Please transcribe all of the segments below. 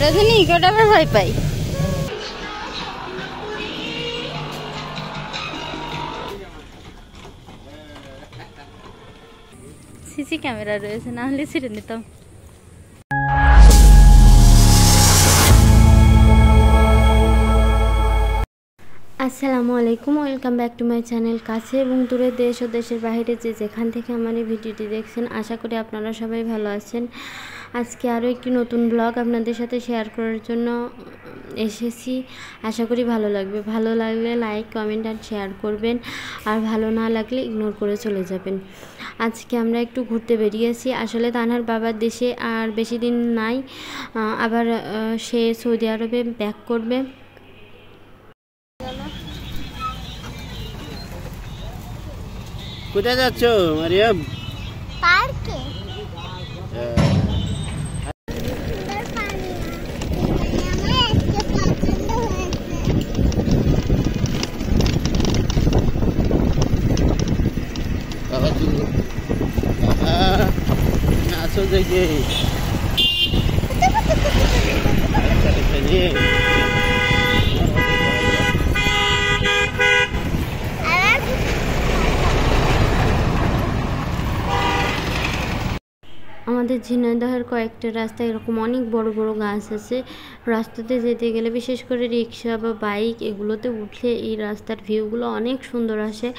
রজনী কটা আবার ভয় পাই। সিসি ক্যামেরা রয়েছে, না হলে ছিঁড়ে নিতাম। আসসালামু আলাইকুম, welcome back to my channel. কাছে এবং দূরে, দেশ ও দেশের বাইরে যে যেখান থেকে আমার এই ভিডিওটি দেখছেন, আশা করি আপনারা সবাই ভালো আছেন। আজকে আরও একটি নতুন ব্লগ আপনাদের সাথে শেয়ার করার জন্য এসেছি। আশা করি ভালো লাগবে। ভালো লাগলে লাইক, কমেন্ট আর শেয়ার করবেন, আর ভালো না লাগলে ইগনোর করে চলে যাবেন। আজকে আমরা একটু ঘুরতে বেরিয়েছি। আসলে তানহার বাবার দেশে আর বেশি দিন নাই, আবার সে সৌদি আরবে ব্যাক করবে। কোথায় যাচ্ছ মারিয়াম? পার্কে। আসো দেখে আমাদের ঝিনাইদহের কয়েকটা রাস্তায় এরকম অনেক বড় বড় গাছ আছে। রাস্তাতে যেতে গেলে, বিশেষ করে রিক্সা বা বাইক এগুলোতে উঠলে এই রাস্তার ভিউগুলো অনেক সুন্দর আসে,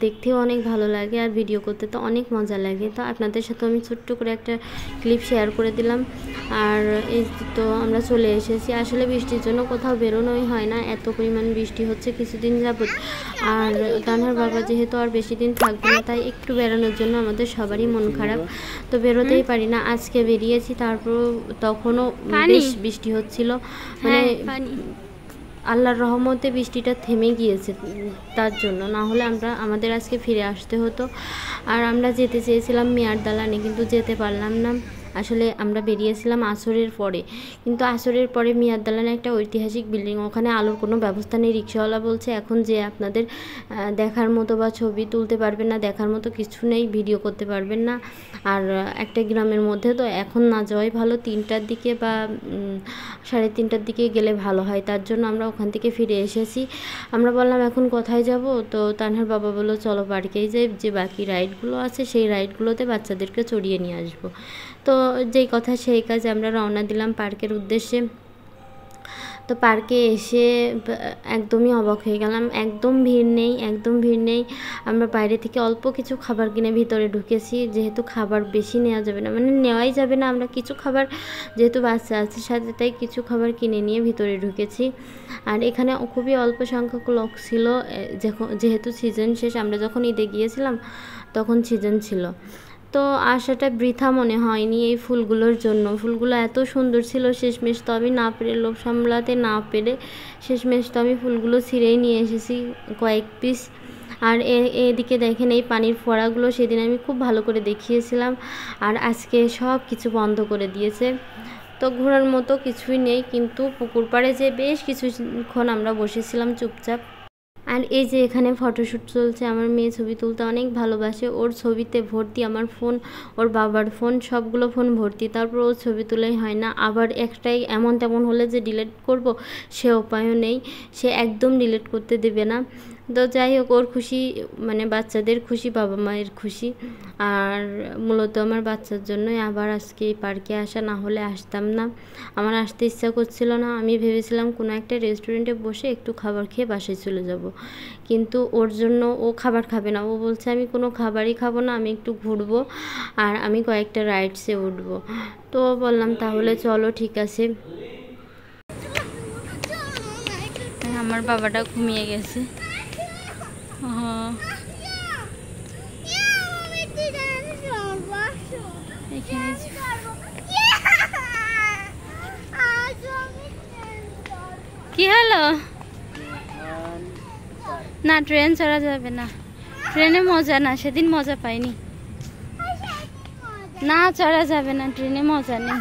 দেখতেও অনেক ভালো লাগে, আর ভিডিও করতে তো অনেক মজা লাগে। তো আপনাদের সাথে আমি ছোট্ট করে একটা ক্লিপ শেয়ার করে দিলাম। আর এই তো আমরা চলে এসেছি। আসলে বৃষ্টির জন্য কোথাও বেরোনোই হয় না, এত পরিমাণ বৃষ্টি হচ্ছে কিছুদিন যাবত। আর তানহার বাবা যেহেতু আর বেশি দিন থাকবে না, তাই একটু বেরোনোর জন্য আমাদের সবারই মন খারাপ। তো বেরোতেই পারি না। আজকে বেরিয়েছি, তারপর তখনও বেশ বৃষ্টি হচ্ছিল, মানে আল্লাহর রহমতে বৃষ্টিটা থেমে গিয়েছে তার জন্য, না হলে আমাদের আজকে ফিরে আসতে হতো। আর আমরা যেতে চেয়েছিলাম মিয়ার দালানে, কিন্তু যেতে পারলাম না। আসলে আমরা বেরিয়েছিলাম আসরের পরে, কিন্তু আসরের পরে মিয়ার দালানে একটা ঐতিহাসিক বিল্ডিং, ওখানে আলোর কোনো ব্যবস্থা নেই। রিক্সাওয়ালা বলছে এখন যে আপনাদের দেখার মতো বা ছবি তুলতে পারবেন না, দেখার মতো কিছু নেই, ভিডিও করতে পারবেন না। আর একটা গ্রামের মধ্যে তো এখন না যাওয়াই ভালো, 3টার দিকে বা 3:30টার দিকে গেলে ভালো হয়। তার জন্য আমরা ওখান থেকে ফিরে এসেছি। আমরা বললাম এখন কোথায় যাব? তো তানহার বাবা বললো চলো পার্কেই যাই, যে বাকি রাইডগুলো আছে সেই রাইডগুলোতে বাচ্চাদেরকে চড়িয়ে নিয়ে আসবো। তো যেই কথা সেই কাজ, আমরা রওনা দিলাম পার্কের উদ্দেশ্যে। তো পার্কে এসে একদমই অবাক হয়ে গেলাম, একদম ভিড় নেই, একদম ভিড় নেই। আমরা বাইরে থেকে অল্প কিছু খাবার কিনে ভিতরে ঢুকেছি, যেহেতু খাবার বেশি নেওয়া যাবে না, মানে নেওয়াই যাবে না। আমরা কিছু খাবার, যেহেতু বাচ্চা আছে সাথে, তাই কিছু খাবার কিনে নিয়ে ভিতরে ঢুকেছি। আর এখানে খুবই অল্প সংখ্যক লোক ছিল, যেহেতু সিজন শেষ। আমরা যখন ঈদে গিয়েছিলাম তখন সিজন ছিল। তো আশাটা বৃথা মনে হয়নি এই ফুলগুলোর জন্য। ফুলগুলো এত সুন্দর ছিল, শেষমেশ তো আমি না পেরে, লোভ সামলাতে না পেরে শেষমেশ তো আমি ফুলগুলো ছিঁড়েই নিয়ে এসেছি কয়েক পিস। আর এদিকে দেখেন এই পানির ফোয়ারাগুলো সেদিন আমি খুব ভালো করে দেখিয়েছিলাম, আর আজকে সব কিছু বন্ধ করে দিয়েছে। তো ঘোরার মতো কিছুই নেই, কিন্তু পুকুর পাড়ে যে বেশ কিছুক্ষণ আমরা বসেছিলাম চুপচাপ। আর এই যে এখানে ফটোশ্যুট চলছে। আমার মেয়ে ছবি তুলতে অনেক ভালোবাসে, ওর ছবিতে ভর্তি আমার ফোন, ওর বাবার ফোন, সবগুলো ফোন ভর্তি। তারপর ওর ছবি তুলেই হয় না। আবার একটাই এমন তেমন হলে যে ডিলিট করব সে উপায়ও নেই, সে একদম ডিলিট করতে দেবে না। তো যাই হোক, ওর খুশি, মানে বাচ্চাদের খুশি, বাবা মায়ের খুশি। আর মূলত আমার বাচ্চার জন্যই আবার আজকে এই পার্কে আসা, না হলে আসতাম না। আমার আসতে ইচ্ছা করছিল না। আমি ভেবেছিলাম কোনো একটা রেস্টুরেন্টে বসে একটু খাবার খেয়ে বাসায় চলে যাব, কিন্তু ওর জন্য ও খাবার খাবে না। ও বলছে আমি কোনো খাবারই খাবো না, আমি একটু ঘুরবো আর আমি কয়েকটা রাইডসে উঠবো। তো বললাম তাহলে চলো, ঠিক আছে। আমার বাবাটা ঘুমিয়ে গেছে। কি হলো? না, ট্রেন চড়া যাবে না, ট্রেনে মজা না, সেদিন মজা পাইনি। না, চড়া যাবে না, ট্রেনে মজা নেই,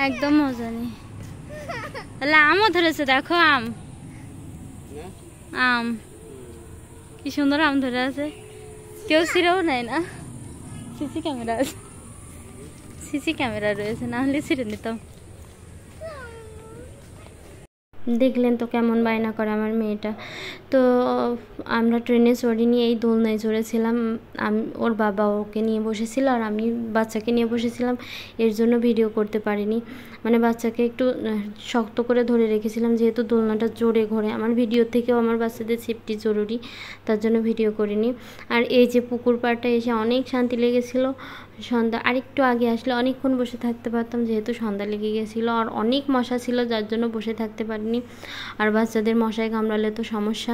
একদম মজা নেই। তাহলে আমও ধরেছে, দেখো আম, আম কি সুন্দর আম ধরে আছে, কেউ ছিঁড়েও নেয় না। সিসি ক্যামেরা আছে, সিসি ক্যামেরা রয়েছে, না হলে ছিঁড়ে নিতাম। দেখলেন তো কেমন বায়না করে আমার মেয়েটা। তো আমরা ট্রেনে চড়িনি, এই দোলনায় চড়েছিলাম। ওর বাবা ওকে নিয়ে বসেছিল আর আমি বাচ্চাকে নিয়ে বসেছিলাম, এর জন্য ভিডিও করতে পারিনি। মানে বাচ্চাকে একটু শক্ত করে ধরে রেখেছিলাম, যেহেতু দোলনাটা জোরে ঘোরে। আমার ভিডিও থেকেও আমার বাচ্চাদের সেফটি জরুরি, তার জন্য ভিডিও করিনি। আর এই যে পুকুর পাড়টা এসে অনেক শান্তি লেগেছিলো। সন্ধ্যা আরেকটু আগে আসলে অনেকক্ষণ বসে থাকতে পারতাম, যেহেতু সন্ধ্যা লেগে গেছিলো আর অনেক মশা ছিল, যার জন্য বসে থাকতে পারিনি। আর বাচ্চাদের মশায় কামড়ালে তো সমস্যা।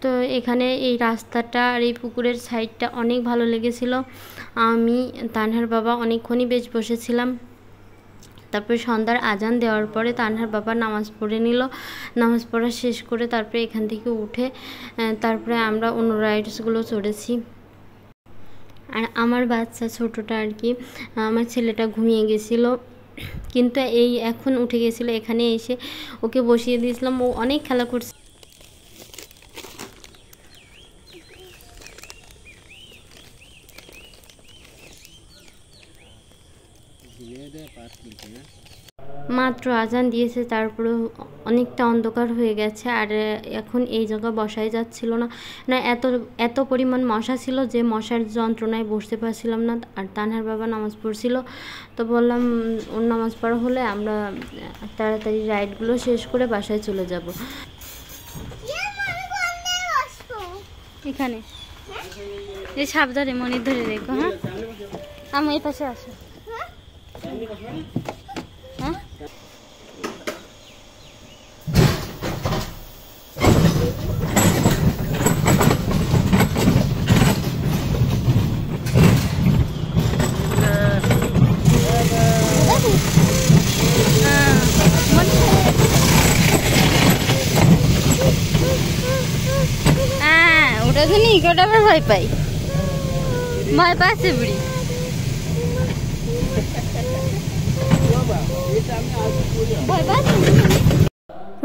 তো এখানে এই রাস্তাটা আর এই পুকুরের সাইডটা অনেক ভালো লেগেছিল। আমি তানহার বাবা অনেকক্ষণই বেশ বসেছিলাম। তারপরে সন্ধ্যার আজান দেওয়ার পরে তানহার বাবা নামাজ পড়ে নিল। নামাজ পড়া শেষ করে তারপরে এখান থেকে উঠে তারপরে আমরা অন্য রাইডসগুলো চড়েছি। আর আমার বাচ্চা ছোটোটা আর কি, আমার ছেলেটা ঘুমিয়ে গেছিলো, কিন্তু এই এখন উঠে গেছিলো। এখানে এসে ওকে বসিয়ে দিয়েছিলাম, ও অনেক খেলা করছে। মাত্র আজান দিয়েছে, তারপরে অনেকটা অন্ধকার হয়ে গেছে। আর এখন এই জায়গা বসাই যাচ্ছিল না, এত পরিমাণ মশা ছিল যে মশার যন্ত্রণায় বসতে পারছিলাম না। আর তানহার বাবা নামাজ পড়ছিল, তো বললাম ওর নামাজ পড়া হলে আমরা তাড়াতাড়ি রাইডগুলো শেষ করে বাসায় চলে যাব। এখানে এই সাবধানে মনির ধরে রেখো। হ্যাঁ, আমি এই পাশে আসো। হ্যাঁ, ওটা তো নি ওটা আবার ভয় পাই, ভয় পাচ্ছে বুড়ি।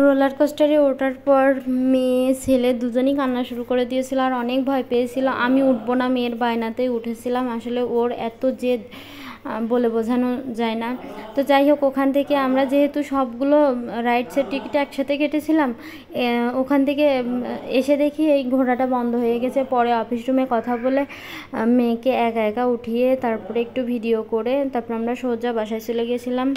রোলার কোস্টারে ওঠার পর মেয়ে ছেলে দুজনই কান্না শুরু করে দিয়েছিল আর অনেক ভয় পেয়েছিল। আমি উঠবো না, মেয়ের বায়নাতেই উঠেছিলাম। আসলে ওর এত জেদ বলে বোঝানো যায় না। তো যাই হোক, ওখান থেকে আমরা যেহেতু সবগুলো রাইডসের টিকিট একসাথে কেটেছিলাম, ওখান থেকে এসে দেখি এই ঘোড়াটা বন্ধ হয়ে গেছে। পরে অফিস রুমে কথা বলে মেয়েকে একা একা উঠিয়ে তারপরে একটু ভিডিও করে তারপর আমরা সোজা বাসায় চলে গেছিলাম।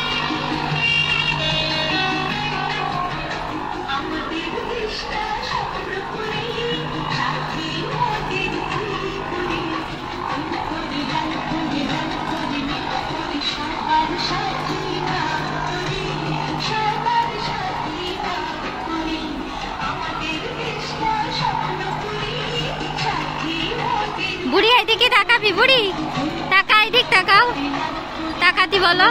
বুড়ি এদিকে তাকাবি, বুড়ি টাকা এদিক তাকাও, তাকাতি বলো।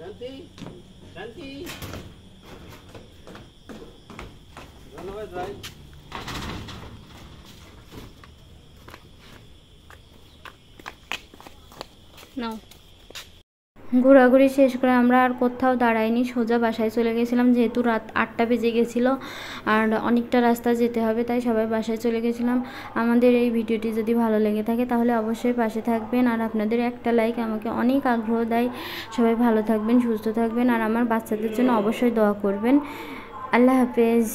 শান্তি শান্তি ধন্যবাদ ভাই। ঘোরাঘুরি শেষ করে আমরা আর কোথাও দাঁড়াইনি, সোজা বাসায় চলে গেছিলাম। যেহেতু রাত 8টা বেজে গেছিলো আর অনেকটা রাস্তা যেতে হবে, তাই সবাই বাসায় চলে গেছিলাম। আমাদের এই ভিডিওটি যদি ভালো লেগে থাকে তাহলে অবশ্যই পাশে থাকবেন, আর আপনাদের একটা লাইক আমাকে অনেক আগ্রহ দেয়। সবাই ভালো থাকবেন, সুস্থ থাকবেন, আর আমার বাচ্চাদের জন্য অবশ্যই দোয়া করবেন। আল্লাহ হাফেজ।